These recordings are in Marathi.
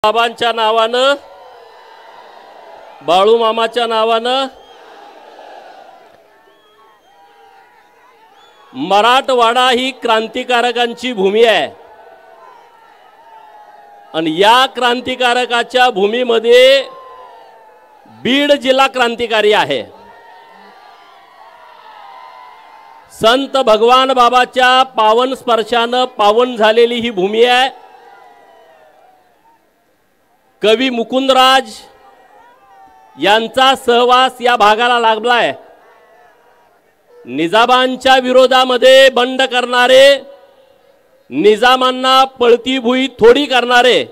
बाबांच्या नावानं, बाळू मामाच्या नावानं मराठवाडा ही क्रांतिकारकांची भूमी आहे आणि या क्रांतिकारकाच्या भूमीमध्ये बीड जिल्हा क्रांतिकारी आहे। संत भगवान बाबाच्या पावन स्पर्शाने पावन झालेली ही भूमी आहे। कवी मुकुंदराज यांचा सहवास या भागाला लागलाय। निजामांच्या विरोधामध्ये बंड करणारे, निजामांना पळती भुई थोडी करणारे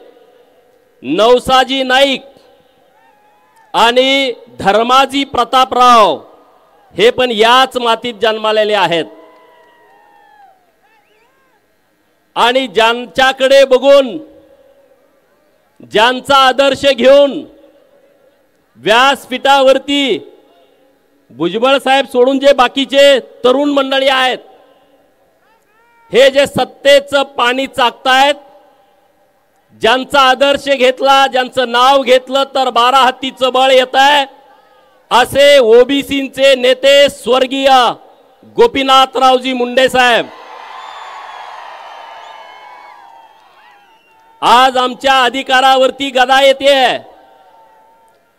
नवसाजी नाईक आणि धर्माजी प्रतापराव हे पण याच मातीत जन्मालेले आहेत आणि ज्यांच्याकडे बघून, ज्यांचा आदर्श घेऊन व्यासपीठावरती भुजबळ साहेब सोडून जे बाकीचे तरुण मंडळी आहेत हे जे सत्तेचं पाणी चाकतायत, ज्यांचा आदर्श घेतला, ज्यांचं नाव घेतलं तर 12 हत्तीचं बळ येत आहे, असे ओबीसीचे नेते स्वर्गीय गोपीनाथरावजी मुंडे साहेब आज आमच्या अधिकारावरती गदा येते।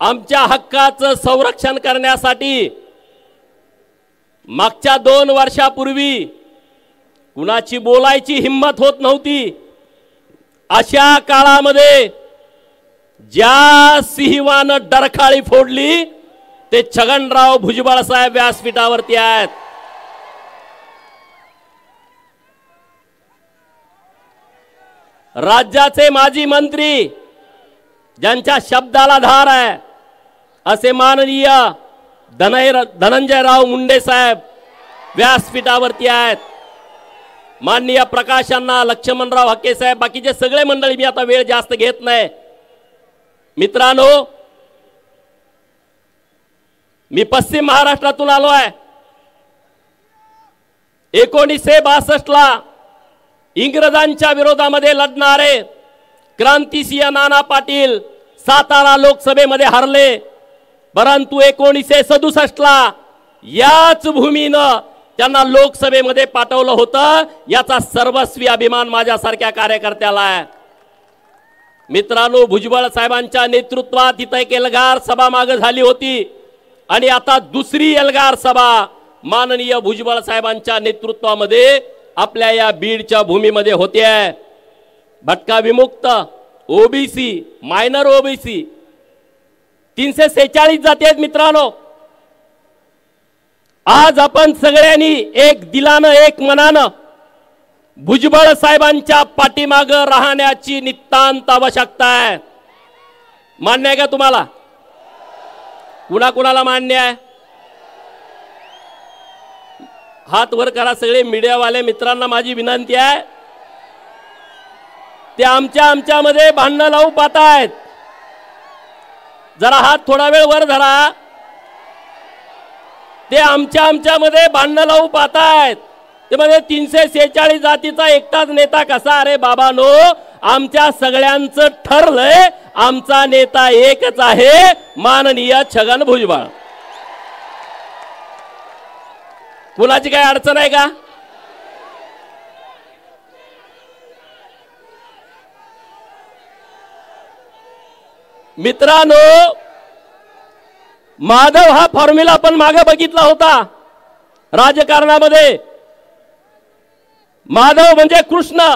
आमच्या हक्काचं संरक्षण करण्यासाठी मागच्या 2 वर्षापूर्वी कुणाची बोलायची हिम्मत होत नव्हती। अशा काळामध्ये ज्या सिंहानं डरखाळी फोडली ते छगनराव भुजबळ साहेब व्यासपीठावरती आहेत। राज्याचे माजी मंत्री ज्यांच्या शब्दाला धार आहे असे माननीय धनंजयराव मुंडे साहेब व्यासपीठावरती आहेत। माननीय प्रकाशांना, लक्ष्मणराव हक्के साहेब, बाकीचे सगळे मंडळी, मी आता वेळ जास्त घेत नाही। मित्रांनो, मी पश्चिम महाराष्ट्रातून आलो आहे। 1962 ला इंग्रजांच्या विरोधामध्ये लढणारे क्रांतिसिंह नाना पाटील सातारा लोकसभेमध्ये हरले, परंतु 1967 ला याच भूमीनं त्यांना लोकसभेमध्ये पाठवलं होतं। याचा सर्वस्वी अभिमान माझ्यासारख्या कार्यकर्त्याला आहे। मित्रांनो, भुजबळ साहेबांच्या नेतृत्वात इथं एक एल्गार सभा मागे झाली होती आणि आता दुसरी एल्गार सभा माननीय भुजबळ साहेबांच्या नेतृत्वामध्ये आपल्या या बीडच्या भूमीमध्ये होते आहे। भटका विमुक्त, ओबीसी, मायनर ओबीसी 346 जाती आहेत। मित्रांनो, आज आपण सगळ्यांनी एक दिलानं, एक मनानं भुजबळ साहेबांच्या पाठीमागे राहण्याची नितांत आवश्यकता आहे। मान्य आहे का तुम्हाला? कुणाकुणाला मान्य आहे? हात वर करा सगळे मीडियावाले मित्रांना माझी विनंती आहे। ते आमच्यामध्ये भांडणं लावू पाहतायत, जरा हात थोडा वेळ वर धरा। ते आमच्यामध्ये भांडणं लावू पाहतायत, ते म्हणजे 346 जातीचा एकटाच नेता कसा? अरे बाबांनो, आमच्या सगळ्यांचं ठरलंय, आमचा नेता एकच आहे, माननीय छगन भुजबळ। कुणाची काय अडचण आहे का? मित्रांनो, माधव हा फॉर्म्युला पण मागे बघितला होता राजकारणामध्ये। माधव म्हणजे कृष्ण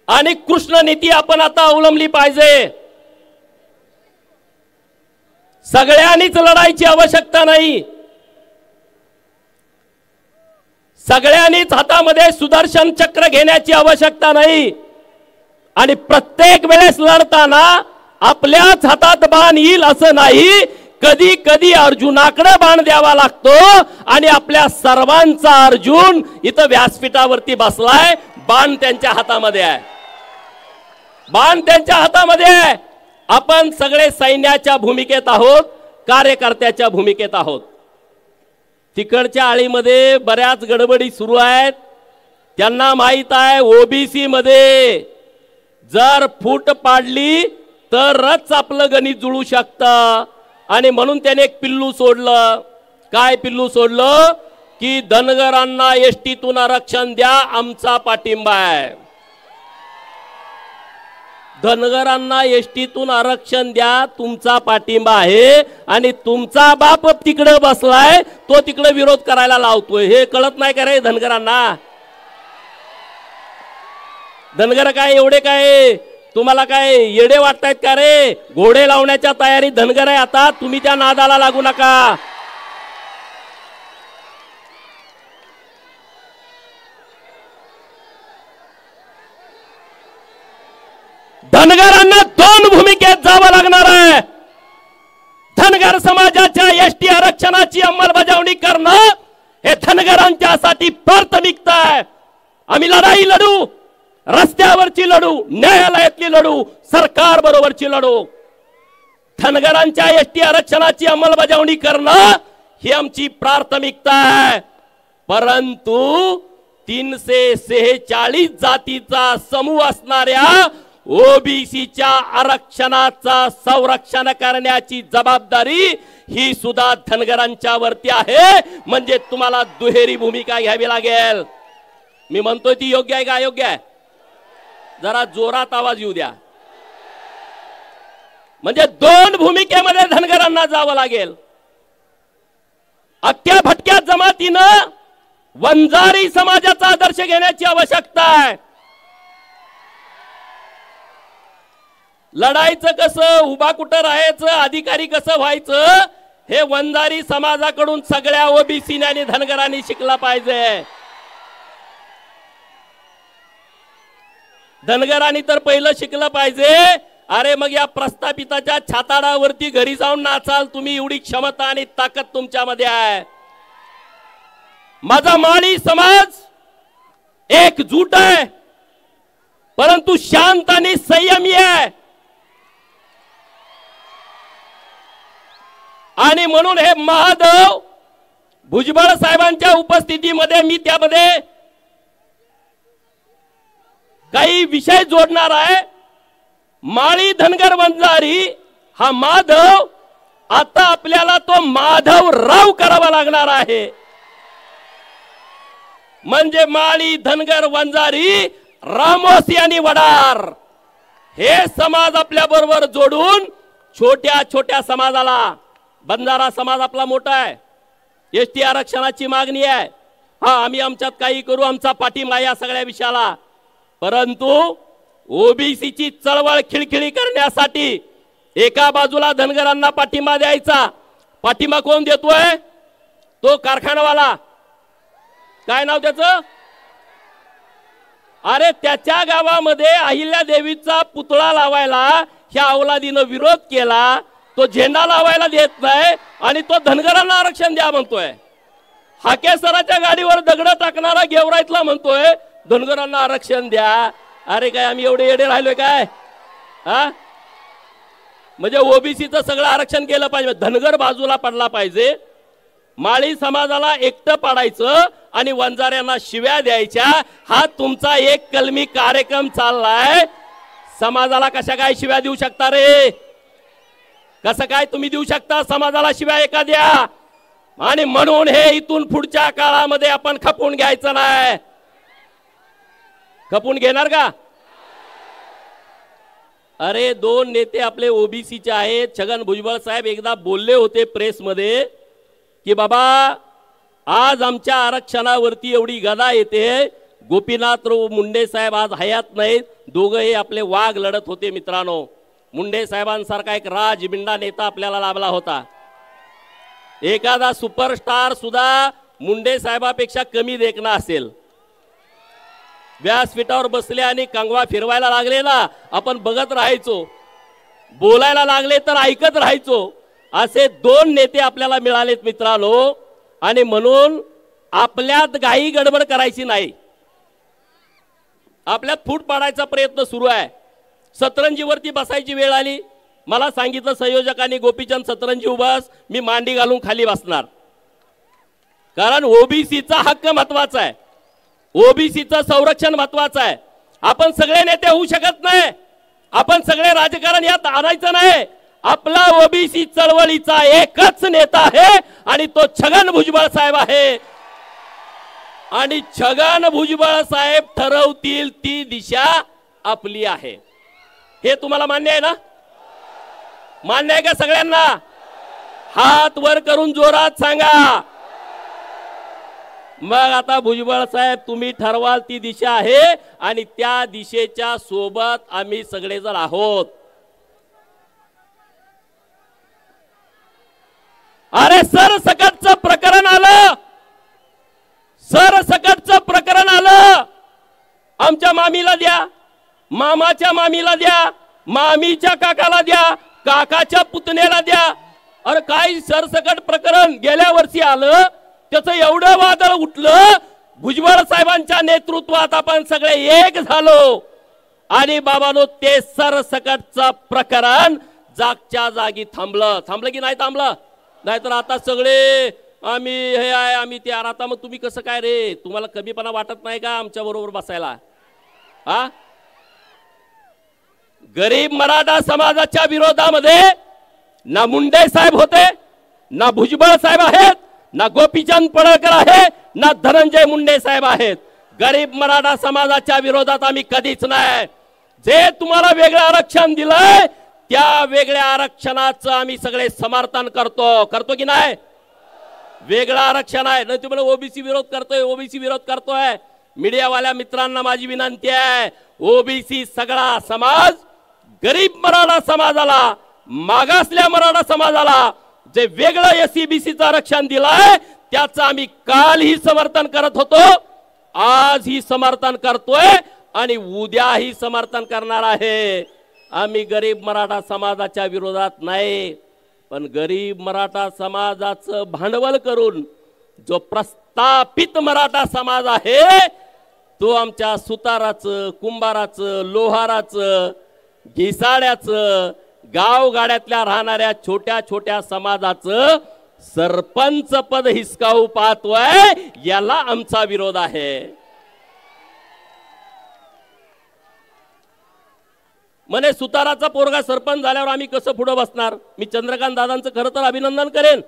आणि कृष्ण नीती आपण आता अवलंबली पाहिजे। सगळ्यांनीच लढायची आवश्यकता नाही, सगळ्यांनीच हातामध्ये सुदर्शन चक्र घेण्याची आवश्यकता नाही आणि प्रत्येक वेळेस लढताना आपल्याच हातात बाण येईल असं नाही। कधी कधी अर्जुनाकडे बाण द्यावा लागतो आणि आपल्या सर्वांचा अर्जुन इथं व्यासपीठावरती बसलाय, बाण त्यांच्या हातामध्ये आहे, बाण त्यांच्या हातामध्ये आहे। आपण सगळे सैन्याच्या भूमिकेत आहोत, कार्यकर्त्याच्या भूमिकेत आहोत। तिकडच्या आळीमध्ये बऱ्याच गडबडी सुरू आहेत। त्यांना माहित आहे ओबीसी मध्ये जर फूट पाडली तरच आपलं गणित जुळू शकतं. आणि म्हणून त्याने एक पिल्लू सोडलं. काय पिल्लू सोडलं? की धनगरांना एसटीतून आरक्षण द्या, आमचा पाठिंबा आहे. धनगरांना एसटीतून आरक्षण द्या, तुमचा पाठिंबा आहे. आणि तुमचा बाप तिकडे बसलाय, तो तिकडे विरोध करायला लावतोय. हे कळत नाही का रे धनगरांना? धनगर काय एवढे काय तुम्हाला काय येडे वाटतायत का रे? घोडे लावण्याच्या तयारीत धनगर आहे आता. तुम्ही त्या नादाला लागू नका. धनगरांना दोन भूमिकेत जावं लागणार आहे. धनगर समाजाच्या एसटी आरक्षणाची अंमलबजावणी करणं हे धनगरांच्यासाठी प्राथमिकता आहे. आम्ही लढाई लढू, रस्त्यावरची लढू, न्यायालयातली लढू, सरकार बरोबरची लढू. धनगरांच्या एसटी आरक्षणाची अंमलबजावणी करणं ही आमची प्राथमिकता आहे. परंतु 346 जातीचा समूह असणाऱ्या ओबीसीच्या आरक्षणाचा संरक्षण करण्याची जबाबदारी ही सुद्धा धनगरांच्या वरती आहे. म्हणजे तुम्हाला दुहेरी भूमिका घ्यावी लागेल. मी म्हणतोय ती योग्य आहे का अयोग्य आहे? जरा जोरात आवाज येऊ द्या. म्हणजे दोन भूमिकेमध्ये धनगरांना जावं लागेल. अख्ख्या भटक्या जमातीनं वंजारी समाजाचा आदर्श घेण्याची आवश्यकता आहे. लढायचं कसं, उभा कुठं राहायचं, अधिकारी कसं व्हायचं, हे वंजारी समाजाकडून सगळ्या ओबीसी आणि धनगरांनी शिकला पाहिजे. धनगरांनी तर पहिलं शिकलं पाहिजे. अरे मग या प्रस्थापिताच्या छाताडावरती घरी जाऊन नाचाल तुम्ही, एवढी क्षमता आणि ताकद तुमच्यामध्ये आहे. माझा माळी समाज एकजूट आहे, परंतु शांत आणि संयमी आहे. आणि म्हणून हे महादेव भुजबळ साहेबांच्या उपस्थितीमध्ये मी त्यामध्ये काही विषय जोडणार आहे. माळी धनगर वंजारी हा माधव आता आपल्याला तो माधव राव करावा लागणार आहे. म्हणजे माळी धनगर वंजारी रामोसी आणि वडार हे समाज आपल्या बरोबर जोडून छोट्या छोट्या समाजाला, बंजारा समाज आपला मोठा आहे, एसटी आरक्षणाची मागणी आहे. हा आम्ही आमच्यात काही करू, आमचा पाठिंबा या सगळ्या विषयाला. परंतु ओबीसीची चळवळ खिळखिळी करण्यासाठी एका बाजूला धनगरांना पाठिंबा द्यायचा. पाठिंबा कोण देतोय? तो कारखानावाला. काय नाव त्याचं? अरे त्याच्या गावामध्ये अहिल्या देवीचा पुतळा लावायला ह्या अवलादीनं विरोध केला. तो झेंडा लावायला देत नाही आणि तो धनगरांना आरक्षण द्या म्हणतोय. हाकेसराच्या गाडीवर दगड टाकणारा गेवराईतला म्हणतोय धनगरांना आरक्षण द्या. अरे काय आम्ही एवढे येडे राहिलोय काय? हा म्हणजे ओबीसीचं सगळं आरक्षण केलं पाहिजे, धनगर बाजूला पडला पाहिजे. माळी समाजाला एकटं पाडायचं आणि वंजाऱ्यांना शिव्या द्यायच्या, हा तुमचा एक कलमी कार्यक्रम चाललाय. समाजाला कशा काय शिव्या देऊ शकता रे? कसं काय तुम्ही देऊ शकता समाजाला शिव्या एखाद्या? आणि म्हणून हे इथून पुढच्या काळामध्ये आपण खपून घ्यायचं नाही. खपून घेणार का? अरे दोन नेते आपले ओबीसीचे आहेत. छगन भुजबळ साहेब एकदा बोलले होते प्रेसमध्ये की बाबा आज आमच्या आरक्षणावरती एवढी गदा येते. गोपीनाथराव मुंडे साहेब आज हयात नाहीत. दोघं हे आपले वाघ लढत होते. मित्रांनो, मुंडे साहेबांसारखा एक राजबिंडा नेता आपल्याला लाभला होता. एखादा सुपरस्टार सुद्धा मुंडे साहेबापेक्षा कमी देखणा असेल. व्यासपीठावर बसले आणि कंगवा फिरवायला लागले ना, आपण बघत राहायचो. बोलायला लागले तर ऐकत राहायचो. असे दोन नेते आपल्याला मिळालेत मित्रांनो. आणि म्हणून आपल्यात घाई गडबड करायची नाही. आपल्यात फूट पाडायचा प्रयत्न सुरू आहे. सतरंजीवरती बसायची वेळ आली. मला सांगितलं संयोजकांनी, गोपीचंद सतरंजी उभास, मी मांडी घालून खाली बसणार. कारण ओबीसीचा हक्क महत्वाचा आहे, ओबीसीचं संरक्षण महत्वाचं आहे. आपण सगळे नेते होऊ शकत नाही, आपण सगळे राजकारण यात आणायचं नाही। आपला ओबीसी चळवळीचा एकच नेता आहे आणि तो छगन भुजबळ साहेब आहे आणि छगन भुजबळ साहेब ठरवतील ती दिशा आपली आहे। हे तुम्हाला मान्य आहे ना? मान्य आहे का सगळ्यांना? हात वर करून जोरात सांगा। मग आता भुजबळ साहेब तुम्ही ठरवाल ती दिशा आहे आणि त्या दिशेच्या सोबत आम्ही सगळेजण आहोत। अरे सरसकटचं प्रकरण आलं, सरसकटचं प्रकरण आलं। आमच्या मामीला द्या, मामाच्या मामीला द्या, मामीच्या काकाला द्या, काकाच्या पुतण्याला द्या। अरे काय सरसकट प्रकरण गेल्या वर्षी आलं, त्याचं एवढं वादळ उठलं। भुजबळ साहेबांच्या नेतृत्वात आपण सगळे एक झालो आणि बाबांनो ते सरसकटचं प्रकरण जागच्या जागी थांबलं। थांबलं की नाही थांबलं? नाहीतर आता सगळे आम्ही हे आहे आम्ही ते। आता मग तुम्ही कसं काय रे, तुम्हाला कमीपणा वाटत नाही का आमच्या बरोबर बसायला? हा, गरीब मराठा समाजाच्या विरोधामध्ये ना मुंडे साहेब होते, ना भुजबळ साहेब आहेत, ना गोपीचंद पडळकर आहे, ना धनंजय मुंडे साहेब आहेत। गरीब मराठा समाजाच्या विरोधात आम्ही कधीच नाही। जे तुम्हाला वेगळं आरक्षण दिलंय त्या वेगळ्या आरक्षणाचं आम्ही सगळे समर्थन करतो। करतो की नाही? वेगळं आरक्षण आहे नाही तुम्हाला ओबीसी विरोध करतोय, ओबीसी विरोध करतोय। मीडियावाल्या मित्रांना माझी विनंती आहे, ओबीसी सगळा समाज गरीब मराठा समाजाला, मागासल्या मराठा समाजाला जे वेगळं एससीबीसीचं आरक्षण दिलंय त्याचं आम्ही कालही समर्थन करत होतो, आजही समर्थन करतोय आणि उद्याही समर्थन करणार आहे। आम्ही गरीब मराठा समाजाच्या विरोधात नाही, पण गरीब मराठा समाजाचं भांडवल करून जो प्रस्थापित मराठा समाज आहे तो आमच्या सुताराचं, कुंभाराचं, लोहाराचं, घिसाड्याचं, गावगाड्यातल्या राहणाऱ्या छोट्या छोट्या समाजाचं सरपंच पद हिसकावू पाहतोय, याला आमचा विरोध आहे। म्हणे सुताराचा पोरगा सरपंच झाल्यावर आम्ही कसं पुढे बसणार? मी चंद्रकांत दादांचं खरं तर अभिनंदन करेन,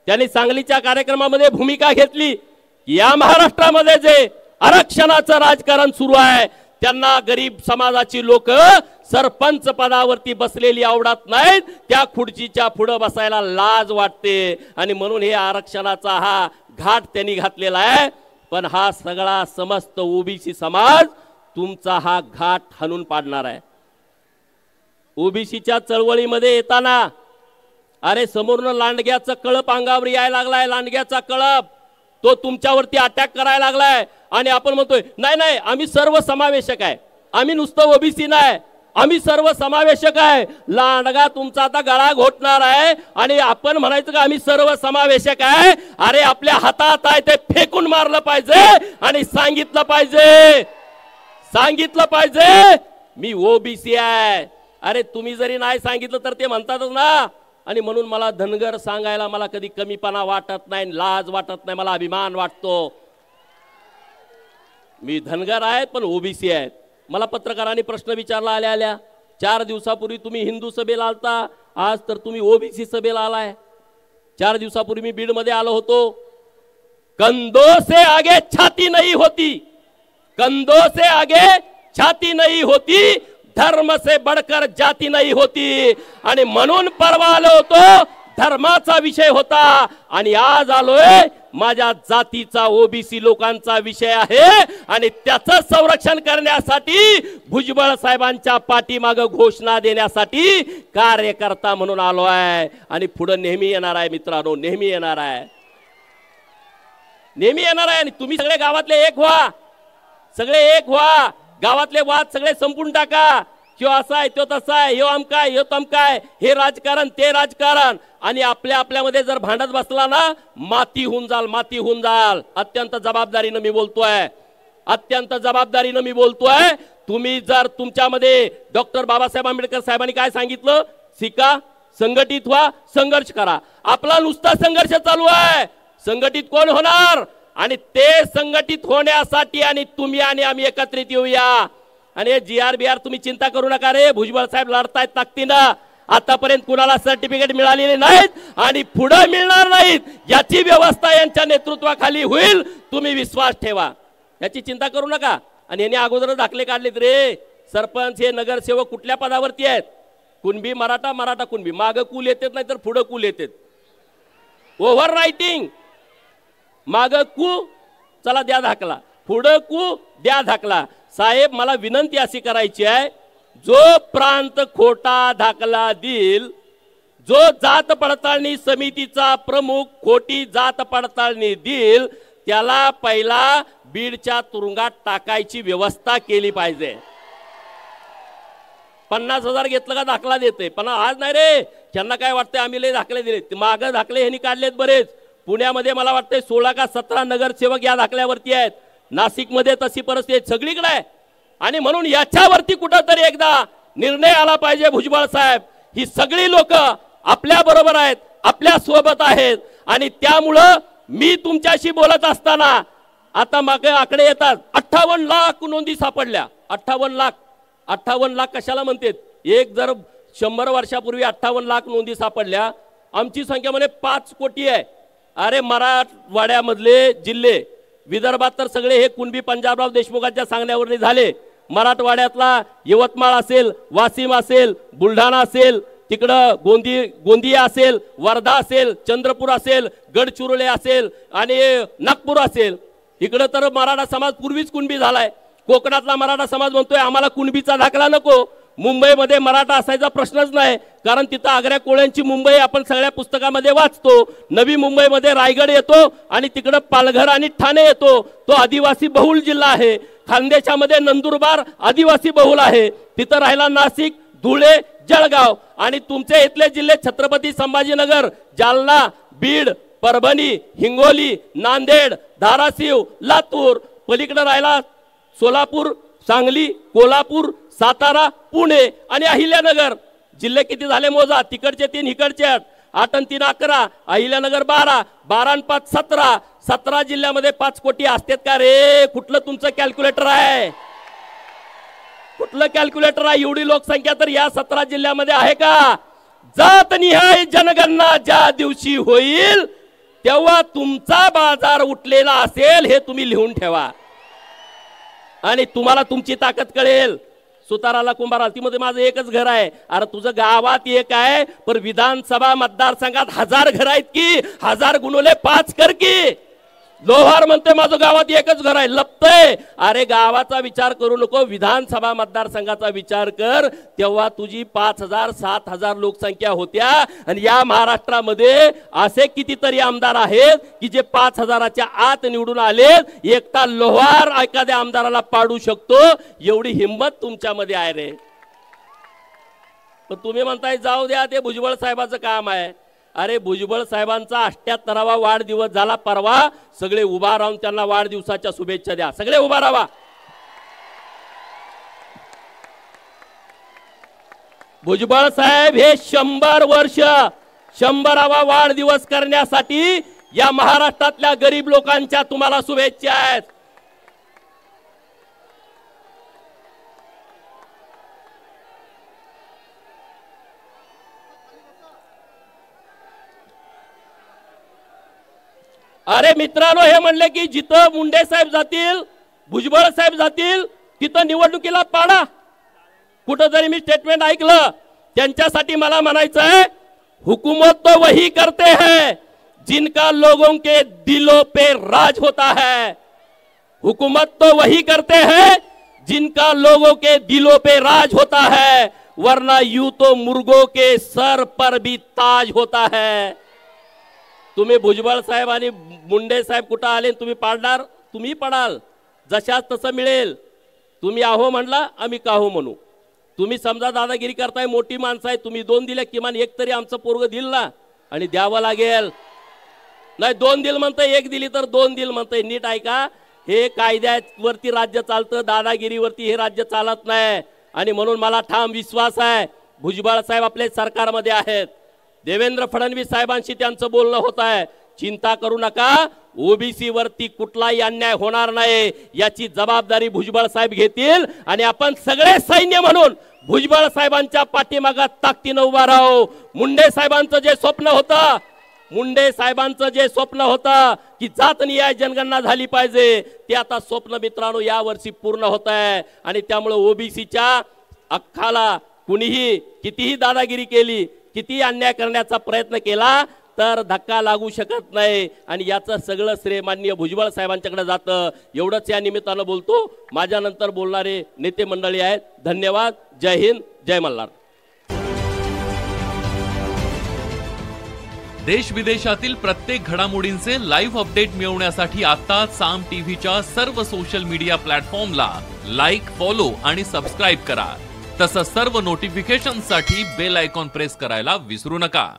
त्यांनी सांगलीच्या कार्यक्रमामध्ये भूमिका घेतली। या महाराष्ट्रामध्ये जे आरक्षणाचं राजकारण सुरू आहे त्यांना गरीब समाजाची लोक सरपंच पदावरती बसलेली आवडत नाहीत, त्या खुर्चीच्या पुढे बसायला लाज वाटते आणि म्हणून हे आरक्षणाचा हा घाट त्यांनी घातलेला आहे। पण हा सगळा समस्त ओबीसी समाज तुमचा हा घाट हाणून पाडणार आहे। ओबीसीच्या चळवळीमध्ये येताना अरे समोरनं लांडग्याचा कळप अंगावर यायला लागलाय, लांडग्याचा कळप तो तुमच्यावरती अटॅक करायला लागलाय आणि आपण म्हणतोय नाही नाही आम्ही सर्व समावेशक आहे, आम्ही नुसतं ओबीसी नाही, आम्ही सर्व समावेशक आहे। लांडगा तुमचा आता गळा घोटणार आहे आणि आपण म्हणायचं का आम्ही सर्व समावेशक आहे? अरे आपल्या हातात आहे ते फेकून मारलं पाहिजे आणि सांगितलं पाहिजे मी ओबीसी आहे। अरे तुम्ही जरी नाही सांगितलं तर ते म्हणतातच ना। आणि म्हणून मला धनगर सांगायला मला कधी कमीपणा वाटत नाही, लाज वाटत नाही, मला अभिमान वाटतो। मी धनगर आहे पण ओबीसी आहे। मला पत्रकारांनी प्रश्न विचारला आल्या 4 दिवसापूर्वी तुम्ही हिंदू सभेला आलता, आज तर तुम्ही ओबीसी सभेला आलाय। 4 दिवसापूर्वी मी बीड मध्ये आलो होतो। कंधों से आगे छाती नहीं होती, कंधों से आगे छाती नहीं होती, धर्म से बढ़कर जाती नहीं होती। आणि म्हणून परवा आलो होतो धर्माचा विषय होता आणि आज आलोय माझ्या जातीचा ओबीसी लोकांचा विषय आहे आणि त्याचं संरक्षण करण्यासाठी भुजबळ साहेबांच्या पाठीमागे घोषणा देण्यासाठी कार्यकर्ता म्हणून आलो आहे आणि पुढे नेहमी येणार आहे मित्रांनो, नेहमी येणार आहे, नेहमी येणार आहे। आणि तुम्ही सगळे गावातले एक व्हा, सगळे एक व्हा, गावातले वाद सगळे संपून टाका। क्यों असा आहे, तो तसा आहे, ह्यो अमकाय, ह्यो तमकाय, हे राजकारण ते राजकारण आणि आपल्या आपल्यामध्ये जर भांडत बसला ना माती होऊन जाल, माती होऊन जाल। अत्यंत जबाबदारीने मी बोलतोय, अत्यंत जबाबदारीने मी बोलतोय। तुम्ही जर तुमच्यामध्ये डॉक्टर बाबासाहेब आंबेडकर साहेबांनी काय सांगितलं, शिका, संघटित व्हा, संघर्ष करा। आपला नुसता संघर्ष चालू आहे, संघटित कोण होणार? आणि ते संघटित होण्यासाठी आणि तुम्ही आणि आम्ही एकत्रित येऊया। आणि GR तुम्ही चिंता करू नका रे, भुजबळ साहेब लढतायत ताकदीनं. आतापर्यंत कुणाला सर्टिफिकेट मिळालेले नाहीत आणि पुढे मिळणार नाहीत, याची व्यवस्था यांच्या नेतृत्वाखाली होईल. तुम्ही विश्वास ठेवा, याची चिंता करू नका. आणि यांनी अगोदर दाखले काढलेत रे. सरपंच हे नगरसेवक कुठल्या पदावरती आहेत? कुणबी मराठा, मराठा कुणबी. माग कुल येतात नाही तर पुढे कुल येतात. Over writing. माग कू चला द्या दाखला, पुढे कू द्या दाखला. साहेब मला विनंती अशी करायची आहे, जो प्रांत खोटा दाखला देईल, जो जात पडताळणी समितीचा प्रमुख खोटी जात पडताळणी देईल, त्याला पहिला बीडच्या तुरुंगात टाकायची व्यवस्था केली पाहिजे. 50,000 घेतलं का दाखला देते, पण आज नाही रे. त्यांना काय वाटतंय आम्ही लय दाखले दिले, माग दाखले ह्यांनी काढलेत बरेच. पुण्यामध्ये मला वाटतंय 16 का 17 नगरसेवक या दाखल्यावरती आहेत. नाशिकमध्ये तशी परिस्थिती सगळीकडे आहे. आणि म्हणून याच्यावरती कुठंतरी एकदा निर्णय आला पाहिजे भुजबळ साहेब. ही सगळी लोक आपल्या बरोबर आहेत, आपल्या सोबत आहेत. आणि त्यामुळं मी तुमच्याशी बोलत असताना आता मागे आकडे येतात, 58 लाख नोंदी सापडल्या. 58 लाख कशाला म्हणतात? एक जर 100 वर्षापूर्वी 58 लाख नोंदी सापडल्या, आमची संख्या म्हणे 5 कोटी आहे. अरे मराठवाड्यामधले जिल्हे, विदर्भात तर सगळे हे कुणबी पंजाबराव देशमुखांच्या सांगण्यावरती झाले. मराठवाड्यातला यवतमाळ असेल, वाशिम असेल, बुलढाणा असेल, तिकडं गोंदिया असेल, वर्धा असेल, चंद्रपूर असेल, गडचिरोली असेल आणि नागपूर असेल, इकडं तर मराठा समाज पूर्वीच कुणबी झालाय. कोकणातला मराठा समाज म्हणतोय आम्हाला कुणबीचा दाखला नको. मुंबईमध्ये मराठा असायचा प्रश्नच नाही, कारण तिथं आग्र्या कोळ्यांची मुंबई आपण सगळ्या पुस्तकामध्ये वाचतो. नवी मुंबईमध्ये रायगड येतो आणि तिकडं पालघर आणि ठाणे येतो. तो आदिवासी बहुल जिल्हा आहे. खानदेशामध्ये नंदुरबार आदिवासी बहुल आहे. तिथं राहिला नाशिक, धुळे, जळगाव. आणि तुमचे इथले जिल्हे छत्रपती संभाजीनगर, जालना, बीड, परभणी, हिंगोली, नांदेड, धाराशिव, लातूर. पलीकडे राहिला सोलापूर, सांगली, कोल्हापूर, सातारा, पुणे आणि अहिल्यानगर. जिल्हे किती झाले मोजा? तिकडचे 3 इकडचे 8, 8 आणि 3 11, अहिल्यानगर 12, 12 आणि 5 17. 17 जिल्ह्यामध्ये 5 कोटी असतात का रे? कुठलं तुमचं कॅल्क्युलेटर आहे? कुठलं कॅल्क्युलेटर आहे? एवढी लोकसंख्या तर या 17 जिल्ह्यामध्ये आहे का? जातनिहाय जनगणना ज्या दिवशी होईल तेव्हा तुमचा बाजार उठलेला असेल हे तुम्ही लिहून ठेवा. आणि तुम्हाला तुमची ताकद कळेल. सुताराला कुंभाराला ती मध्ये माझं एकच घर आहे. अरे तुझं गावात एक आहे, पण विधानसभा मतदारसंघात 1000 घर आहेत की. 1000 गुणुले 5 कर की. लोहार म्हणते माझं गावात एकच घर आहे, लपतय. अरे गावाचा विचार करू नको, विधानसभा मतदारसंघाचा विचार कर. तेव्हा तुझी 5000 7000 लोकसंख्या होत्या. आणि या महाराष्ट्रामध्ये असे कितीतरी आमदार आहेत की जे 5000च्या आत निवडून आलेत. एकटा लोहार एखाद्या आमदाराला पाडू शकतो, एवढी हिंमत तुमच्यामध्ये आहे रे. पण तुम्ही म्हणताय जाऊ द्या, ते भुजबळ साहेबांचं काम आहे. अरे भुजबळ साहेबांचा 78वा वाढदिवस झाला परवा. सगळे उभा राहून त्यांना वाढदिवसाच्या शुभेच्छा द्या. सगळे उभा राहा. भुजबळ साहेब हे 100 वर्ष 100वा वाढदिवस करण्यासाठी या महाराष्ट्रातल्या गरीब लोकांच्या तुम्हाला शुभेच्छा आहेत. अरे मित्रांनो, हे म्हणले की जिथं मुंडे साहेब जातील, भुजबळ साहेब जातील, तिथं निवडणुकीला पाडा. कुठं जरी मी स्टेटमेंट ऐकलं त्यांच्यासाठी मला म्हणायचं आहे, हुकूमत तो वही करते हैं जिनका लोगों के दिलों पे राज होता है. हुकूमत तो वही करते हैं जिनका लोगों के दिलों पे राज होता है, वरना यूं तो मुर्गों के सर पर भी ताज होता है. तुम्ही भुजबळ साहेब आणि मुंडे साहेब कुठं आले, तुम्ही पाडणार, तुम्ही पडाल. जशाच तसं मिळेल. तुम्ही आहो म्हणला, आम्ही काहो म्हणू. तुम्ही समजा दादागिरी करताय, मोठी माणसं आहे, तुम्ही 2 दिले, किमान 1 तरी आमचं पोरग दिल ना. आणि द्यावं लागेल. नाही 2 दिल म्हणताय, 1 दिली तर 2 दिल म्हणताय. नीट ऐका, हे कायद्यावरती राज्य चालतं, दादागिरीवरती हे राज्य चालत नाही. आणि म्हणून मला ठाम विश्वास आहे भुजबळ साहेब आपले सरकारमध्ये आहेत. देवेंद्र फडणवीस साहेबांशी त्यांचं बोलणं होत आहे. चिंता करू नका, ओबीसी वरती कुठलाही अन्याय होणार नाही याची जबाबदारी भुजबळ साहेब घेतील आणि आपण सगळे सैन्य म्हणून भुजबळ साहेबांच्या पाठीमागे ताकदीने उभा राहू। मुंडे साहेबांचं जे स्वप्न होतं की जातनिहाय जनगणना झाली पाहिजे ते आता स्वप्न मित्रांनो या वर्षी पूर्ण होत आहे आणि त्यामुळे ओबीसीच्या अख्खाला कुणीही कितीही दादागिरी केली किती अन्याय करण्याचा प्रयत्न केला तर धक्का लागू शकत नाही आणि याचं सगळं श्रेय माननीय भुजबळ साहेबांच्याकडे जातं। एवढंच या निमित्तानं बोलतो। माझ्यानंतर बोलणारे नेते मंडळी आहेत। धन्यवाद। जय हिंद, जय मल्हार। देश विदेशातील प्रत्येक घडामोडींचे लाईव्ह अपडेट मिळवण्यासाठी आता साम टीव्हीच्या सर्व सोशल मीडिया प्लॅटफॉर्मला लाईक, फॉलो आणि सबस्क्राईब करा। तसंच सर्व नोटिफिकेशनसाठी बेल आयकॉन प्रेस करायला विसरू नका।